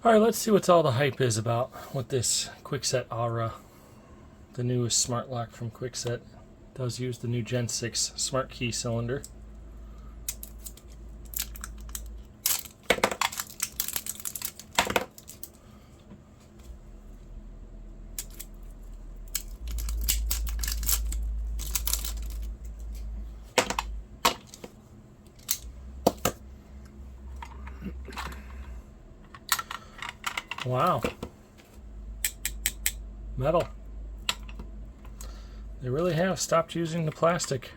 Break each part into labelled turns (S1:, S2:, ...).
S1: Alright, let's see what all the hype is about with this Kwikset Aura, the newest smart lock from Kwikset. It does use the new Gen 6 smart key cylinder. Wow. Metal. They really have stopped using the plastic.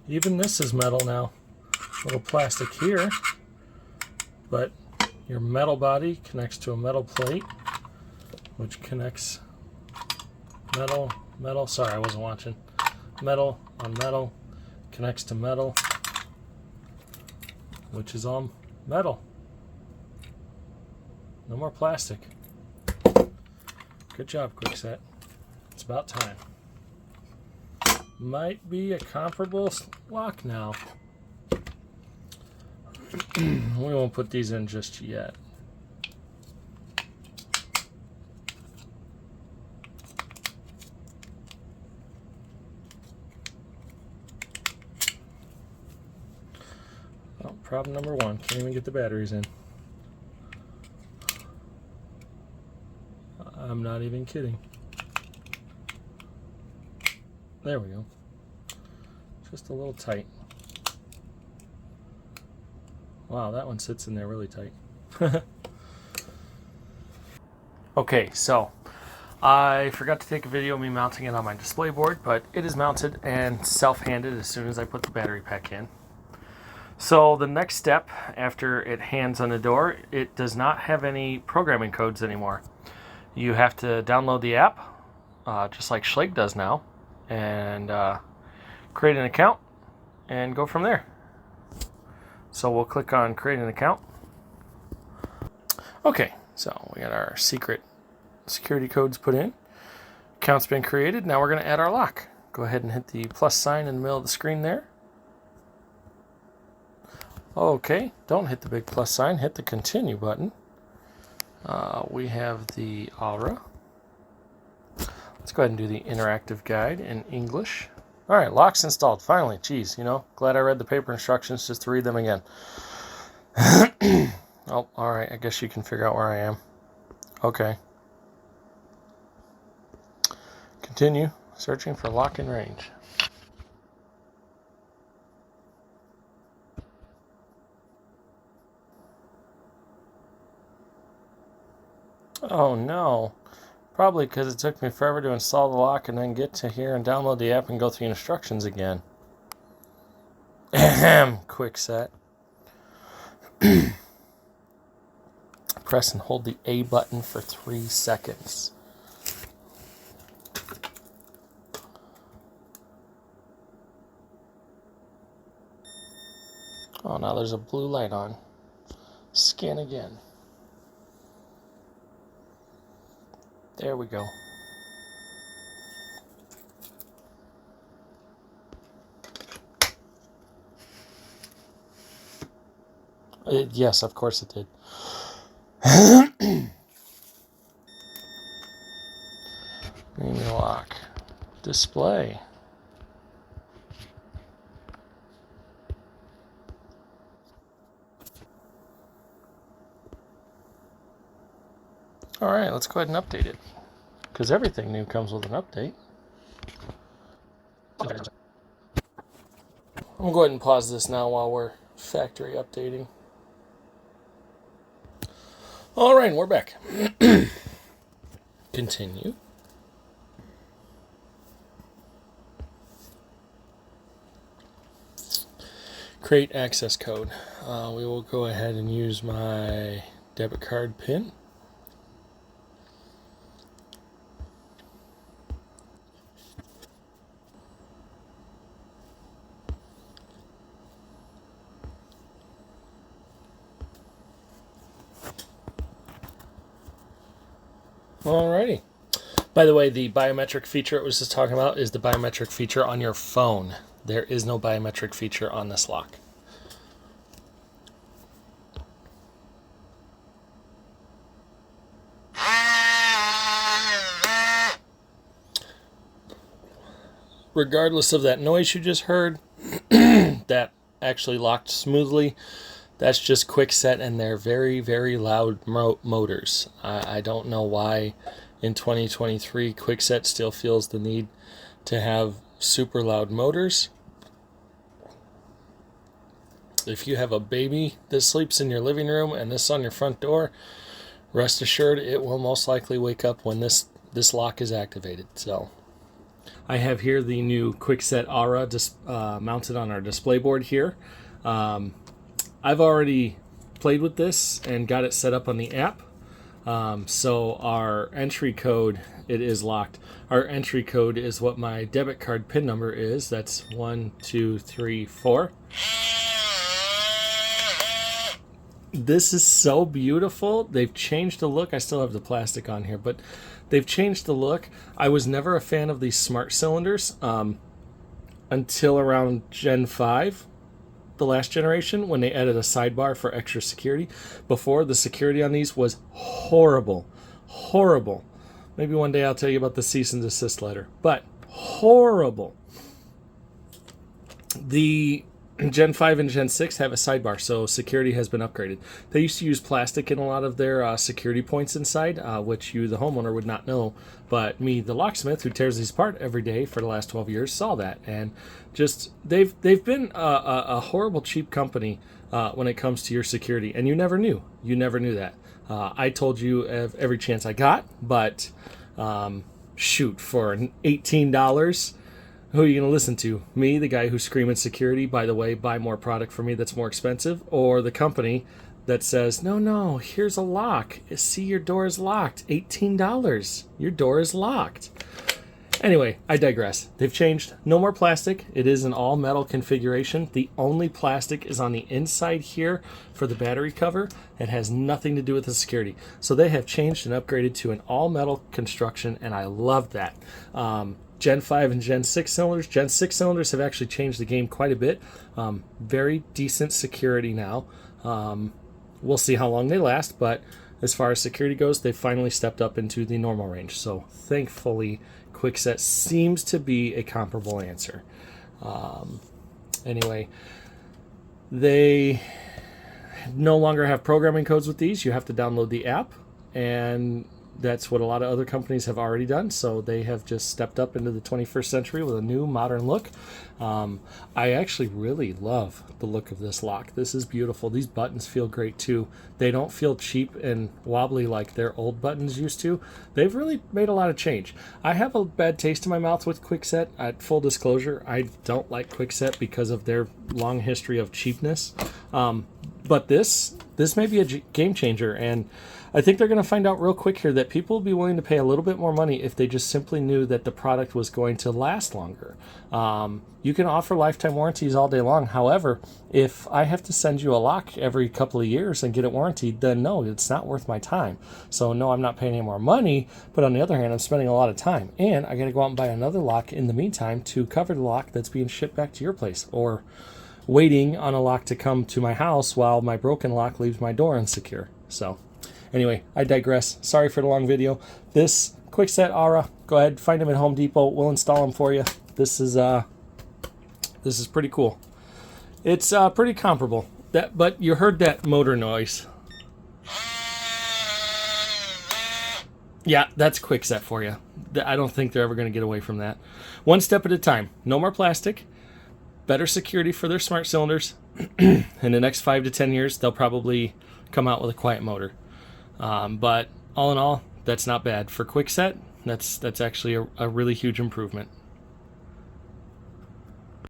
S1: Even this is metal now. A little plastic here, but your metal body connects to a metal plate, which connects metal, sorry, I wasn't watching. Metal on metal connects to metal, which is all metal. No more plastic. Good job, Kwikset. It's about time. Might be a comparable lock now. We won't put these in just yet. Oh, problem number one, can't even get the batteries in. I'm not even kidding. There we go. Just a little tight. Wow, that one sits in there really tight. Okay, so I forgot to take a video of me mounting it on my display board, but it is mounted and self-handed as soon as I put the battery pack in. So the next step after it hands on the door, it does not have any programming codes anymore. You have to download the app, just like Schlage does now, and create an account and go from there. So we'll click on create an account. Okay, so we got our secret security codes put in. Account's been created. Now we're going to add our lock. Go ahead and hit the plus sign in the middle of the screen there. Okay, don't hit the big plus sign, hit the continue button. We have the Aura. Let's go ahead and do the interactive guide in English. All right, lock's installed. Finally, geez, glad I read the paper instructions just to read them again. Oh, all right, I guess you can figure out where I am. Okay. Continue searching for lock in range. Oh no. Probably because it took me forever to install the lock and then get to here and download the app and go through the instructions again. Ahem, Kwikset. Press and hold the A button for 3 seconds. Oh, now there's a blue light on. Scan again. There we go. Yes, of course it did. Name your lock. Display. All right, let's go ahead and update it, because everything new comes with an update. I'm going to go ahead and pause this now while we're factory updating. All right, we're back. Continue. Create access code. We will go ahead and use my debit card PIN. Alrighty. By the way, the biometric feature it was just talking about is the biometric feature on your phone. There is no biometric feature on this lock. regardless of that noise you just heard, that actually locked smoothly. That's just Kwikset and their very, very loud motors. I don't know why in 2023 Kwikset still feels the need to have super loud motors. If you have a baby that sleeps in your living room and this on your front door, rest assured it will most likely wake up when this lock is activated. So I have here the new Kwikset Aura mounted on our display board here. I've already played with this and got it set up on the app. So our entry code, it is locked. Our entry code is what my debit card PIN number is. That's 1234. This is so beautiful. They've changed the look. I still have the plastic on here, but they've changed the look. I was never a fan of these smart cylinders until around Gen 5, the last generation, when they added a sidebar for extra security. Before, the security on these was horrible. Horrible. Maybe one day I'll tell you about the cease and desist letter, but horrible. The Gen 5 and Gen 6 have a sidebar, so security has been upgraded. They used to use plastic in a lot of their security points inside, which you, the homeowner, would not know. But me, the locksmith, who tears these apart every day for the last 12 years, saw that. And just, they've been a horrible, cheap company when it comes to your security. And you never knew. You never knew that. I told you every chance I got, but shoot, for $18... who are you going to listen to? Me, the guy who's screaming security, by the way, buy more product for me that's more expensive? Or the company that says, no, here's a lock. See, your door is locked. $18. Your door is locked. Anyway, I digress. They've changed. No more plastic. It is an all-metal configuration. The only plastic is on the inside here for the battery cover. It has nothing to do with the security. So they have changed and upgraded to an all-metal construction, and I love that. Gen 5 and Gen 6 cylinders. Gen 6 cylinders have actually changed the game quite a bit. Very decent security now. We'll see how long they last, but as far as security goes, they've finally stepped up into the normal range. So thankfully, Kwikset seems to be a comparable answer. Anyway, they no longer have programming codes with these. You have to download the app, and that's what a lot of other companies have already done. So they have just stepped up into the 21st century with a new modern look. I actually really love the look of this lock. This is beautiful. These buttons feel great too. They don't feel cheap and wobbly like their old buttons used to. They've really made a lot of change. I have a bad taste in my mouth with Kwikset. At full disclosure, I don't like Kwikset because of their long history of cheapness. But this may be a game changer, and I think they're going to find out real quick here that people will be willing to pay a little bit more money if they just simply knew that the product was going to last longer. You can offer lifetime warranties all day long. However, if I have to send you a lock every couple of years and get it warranted, then no, it's not worth my time. So no, I'm not paying any more money, but on the other hand, I'm spending a lot of time. And I got to go out and buy another lock in the meantime to cover the lock that's being shipped back to your place, or waiting on a lock to come to my house while my broken lock leaves my door insecure. So anyway, I digress. Sorry for the long video. This Kwikset Aura, go ahead, find them at Home Depot. We'll install them for you. This is pretty cool. It's pretty comparable. But you heard that motor noise. Yeah, that's Kwikset for you. I don't think they're ever going to get away from that. One step at a time. No more plastic. Better security for their smart cylinders. In the next 5 to 10 years, they'll probably come out with a quiet motor. But all in all, that's not bad. For Kwikset, that's actually a really huge improvement.